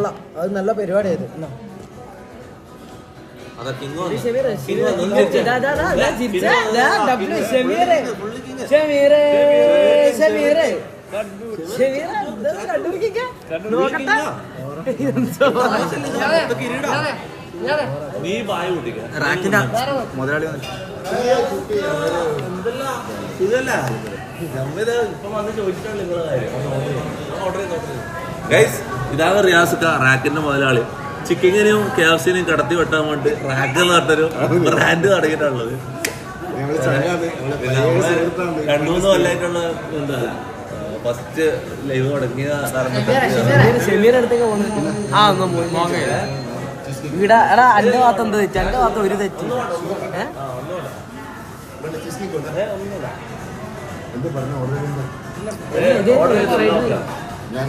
കൊള്ളാം. അത് നല്ല പരിപാടിയായത്. മുതലാളി ഇതാണ് റിയാസ്ക്ക റാക്കിന്റെ മുതലാളി. ചിക്കനെയും KFCനെയും കടത്തി വെട്ടാൻ വേണ്ടി റാക്ക് എന്ന് പറഞ്ഞൊരു ബ്രാൻഡ് തുടങ്ങിയിട്ടുള്ളത്. 2-3 കൊല്ലമായിട്ടുള്ള എന്താ ഫസ്റ്റ് ലൈവ് തുടങ്ങിയ ഇവിടെ എടാ അന്റെ ഭാഗത്ത് എന്ത് തെറ്റി? എന്റെ ഭാഗത്ത് ഒരു തെറ്റി. ഞാൻ